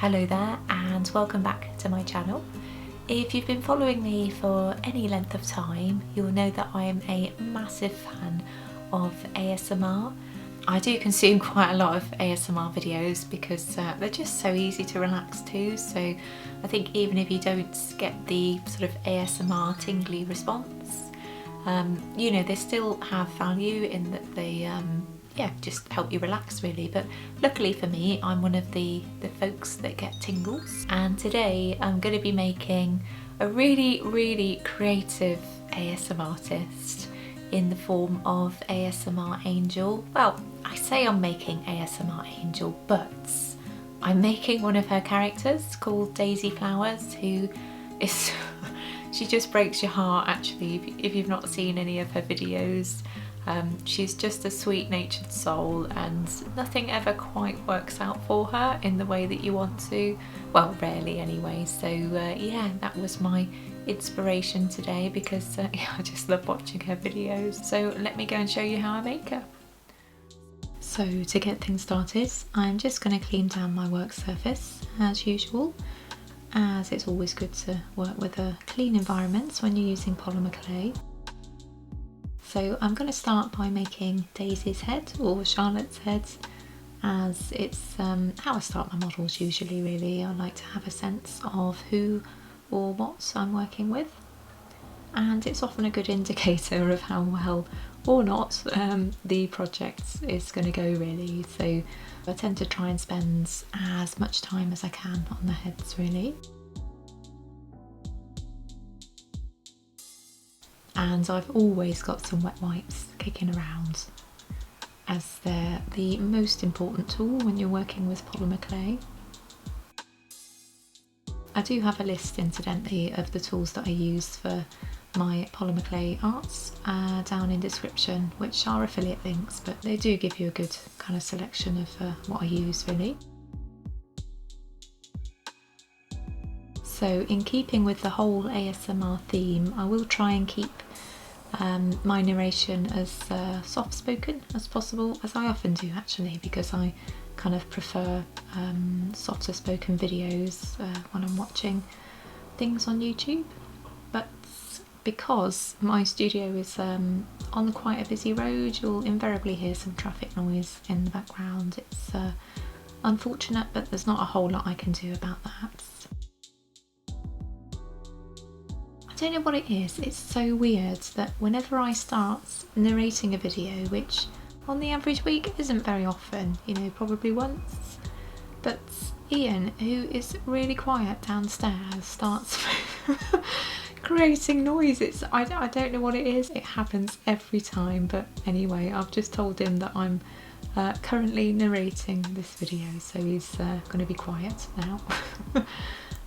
Hello there and welcome back to my channel. If you've been following me for any length of time, you'll know that I am a massive fan of ASMR. I do consume quite a lot of ASMR videos because they're just so easy to relax to, so I think even if you don't get the sort of ASMR tingly response, you know, they still have value in that they just help you relax really. But luckily for me, I'm one of the folks that get tingles, and today I'm going to be making a really creative ASMR artist in the form of ASMR Angel. Well, I say I'm making ASMR Angel, but I'm making one of her characters called Daisy Flowers, who is she just breaks your heart actually if you've not seen any of her videos. She's just a sweet-natured soul and nothing ever quite works out for her in the way that you want to. Well, rarely anyway. So yeah, that was my inspiration today because I just love watching her videos. So let me go and show you how I make her. So to get things started, I'm just going to clean down my work surface as usual, as it's always good to work with a clean environment when you're using polymer clay. So I'm going to start by making Daisy's head, or Charlotte's head, as it's how I start my models usually really. I like to have a sense of who or what I'm working with, and it's often a good indicator of how well or not the project is going to go really. So I tend to try and spend as much time as I can on the heads really. And I've always got some wet wipes kicking around, as they're the most important tool when you're working with polymer clay. I do have a list, incidentally, of the tools that I use for my polymer clay arts down in description, which are affiliate links, but they do give you a good kind of selection of what I use really. So in keeping with the whole ASMR theme, I will try and keep my narration as soft-spoken as possible, as I often do actually, because I kind of prefer softer spoken videos when I'm watching things on YouTube. But because my studio is on quite a busy road, you'll invariably hear some traffic noise in the background. It's unfortunate, but there's not a whole lot I can do about that. I don't know what it is, it's so weird that whenever I start narrating a video, which on the average week isn't very often, you know, probably once, but Ian, who is really quiet downstairs, starts creating noises. I don't know what it is, it happens every time. But anyway, I've just told him that I'm currently narrating this video, so he's going to be quiet now.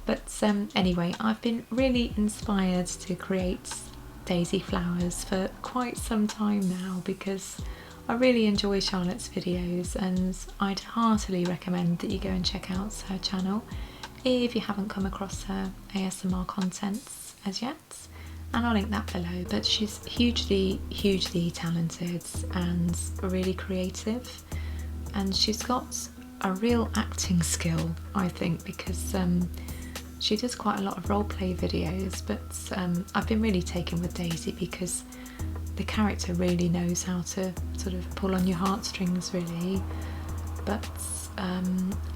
But anyway, I've been really inspired to create Daisy Flowers for quite some time now because I really enjoy Charlotte's videos, and I'd heartily recommend that you go and check out her channel if you haven't come across her ASMR contents as yet, and I'll link that below. But she's hugely talented and really creative, and she's got a real acting skill, I think, because she does quite a lot of roleplay videos, but I've been really taken with Daisy because the character really knows how to sort of pull on your heartstrings really. But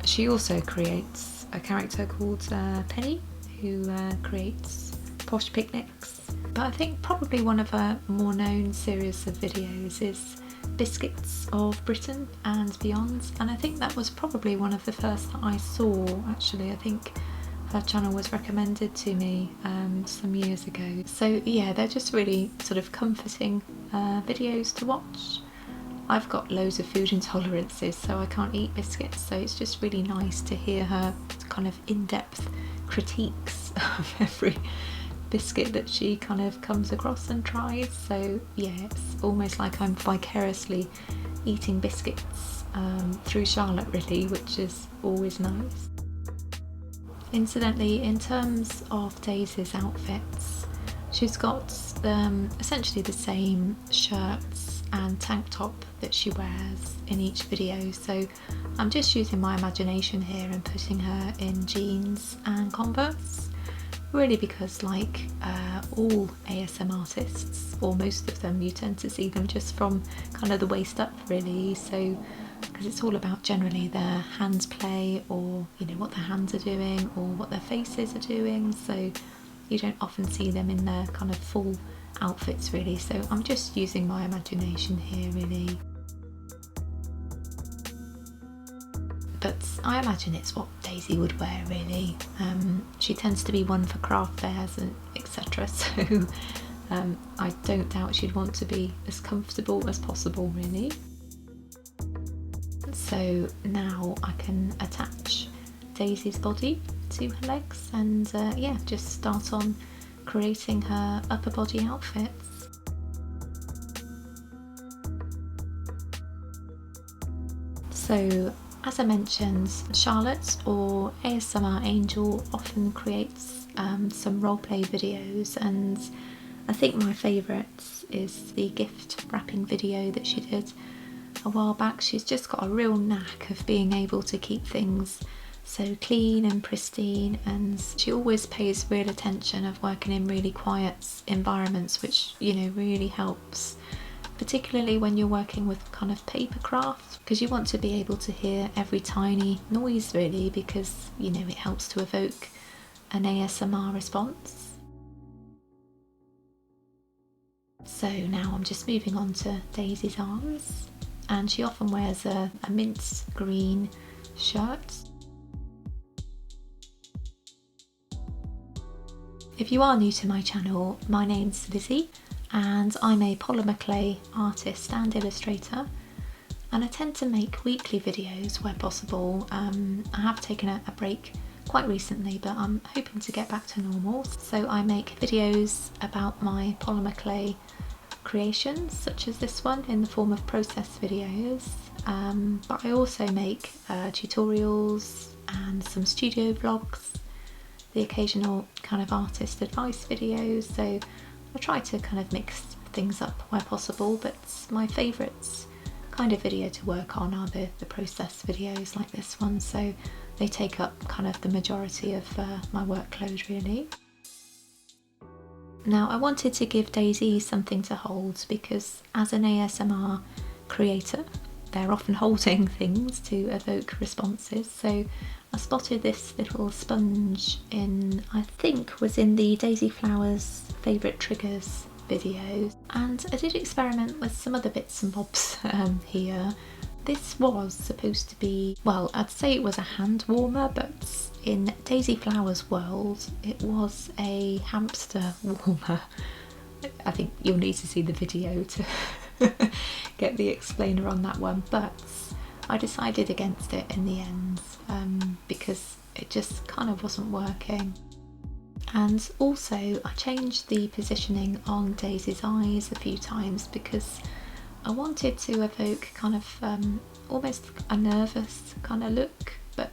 she also creates a character called Penny, who creates posh picnics. But I think probably one of her more known series of videos is Biscuits of Britain and Beyond, and I think that was probably one of the first that I saw actually. I think her channel was recommended to me some years ago. So yeah, they're just really sort of comforting videos to watch. I've got loads of food intolerances, so I can't eat biscuits, so it's just really nice to hear her kind of in-depth critiques of every biscuit that she kind of comes across and tries. So yeah, it's almost like I'm vicariously eating biscuits through Charlotte really, which is always nice. Incidentally, in terms of Daisy's outfits, she's got essentially the same shirts and tank top that she wears in each video. So I'm just using my imagination here and putting her in jeans and Converse, really because like all ASM artists, or most of them, you tend to see them just from kind of the waist up really, so because it's all about generally their hands play, or you know what their hands are doing or what their faces are doing, so you don't often see them in their kind of full outfits really. So I'm just using my imagination here really. But I imagine it's what Daisy would wear really. She tends to be one for craft fairs and etc, so I don't doubt she'd want to be as comfortable as possible really. So now I can attach Daisy's body to her legs and yeah, just start on creating her upper body outfits. So as I mentioned, Charlotte, or ASMR Angel, often creates some roleplay videos, and I think my favourite is the gift wrapping video that she did a while back. She's just got a real knack of being able to keep things so clean and pristine, and she always pays real attention of working in really quiet environments, which you know really helps, particularly when you're working with kind of paper craft, because you want to be able to hear every tiny noise really, because you know it helps to evoke an ASMR response. So now I'm just moving on to Daisy's arms, and she often wears a mint green shirt. If you are new to my channel, my name's Lizzie and I'm a polymer clay artist and illustrator, and I tend to make weekly videos where possible. I have taken a break quite recently, but I'm hoping to get back to normal. So I make videos about my polymer clay creations, such as this one, in the form of process videos, but I also make tutorials and some studio vlogs, the occasional kind of artist advice videos, so I try to kind of mix things up where possible, but my favourites kind of video to work on are the process videos like this one, so they take up kind of the majority of my workload really. Now I wanted to give Daisy something to hold, because as an ASMR creator they're often holding things to evoke responses, so I spotted this little sponge in, I think was in the Daisy Flowers favourite triggers video, and I did experiment with some other bits and bobs here. This was supposed to be, well, I'd say it was a hand warmer, but in Daisy Flowers world it was a hamster warmer. I think you'll need to see the video to get the explainer on that one, but I decided against it in the end because it just kind of wasn't working. And also I changed the positioning on Daisy's eyes a few times because I wanted to evoke kind of almost a nervous kind of look, but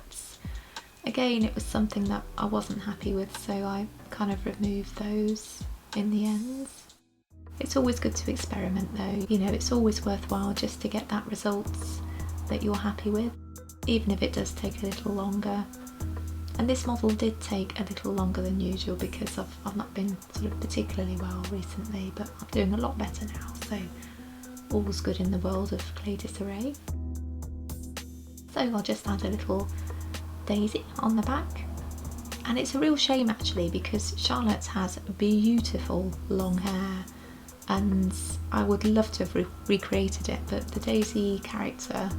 again it was something that I wasn't happy with, so I kind of removed those in the end. It's always good to experiment though, you know, it's always worthwhile just to get that results that you're happy with, even if it does take a little longer. And this model did take a little longer than usual because I've not been sort of particularly well recently, but I'm doing a lot better now, so all's good in the world of clay disarray. So I'll just add a little daisy on the back, and it's a real shame actually because Charlotte has beautiful long hair and I would love to have recreated it, but the Daisy character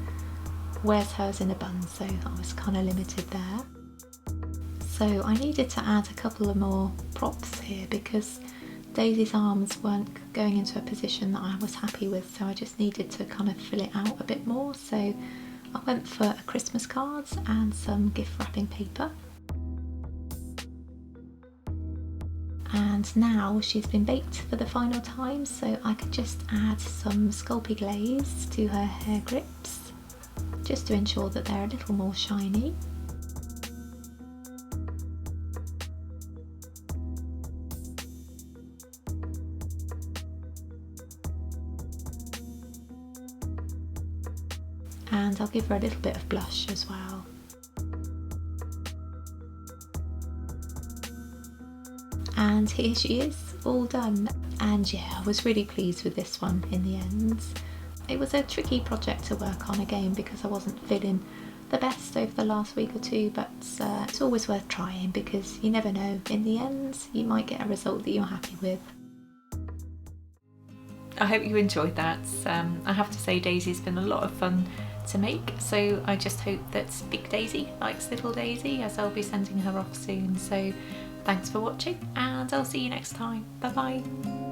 wears hers in a bun, so I was kind of limited there. So I needed to add a couple of more props here because Daisy's arms weren't going into a position that I was happy with, so I just needed to kind of fill it out a bit more. So I went for a Christmas cards and some gift wrapping paper. And now she's been baked for the final time, so I could just add some Sculpey glaze to her hair grips just to ensure that they're a little more shiny. and I'll give her a little bit of blush as well. And here she is, all done. And yeah, I was really pleased with this one in the end. It was a tricky project to work on again because I wasn't feeling the best over the last week or two, but it's always worth trying because you never know, in the end you might get a result that you're happy with. I hope you enjoyed that. I have to say Daisy's been a lot of fun to make, so I just hope that Big Daisy likes Little Daisy, as I'll be sending her off soon. So thanks for watching and I'll see you next time. Bye bye.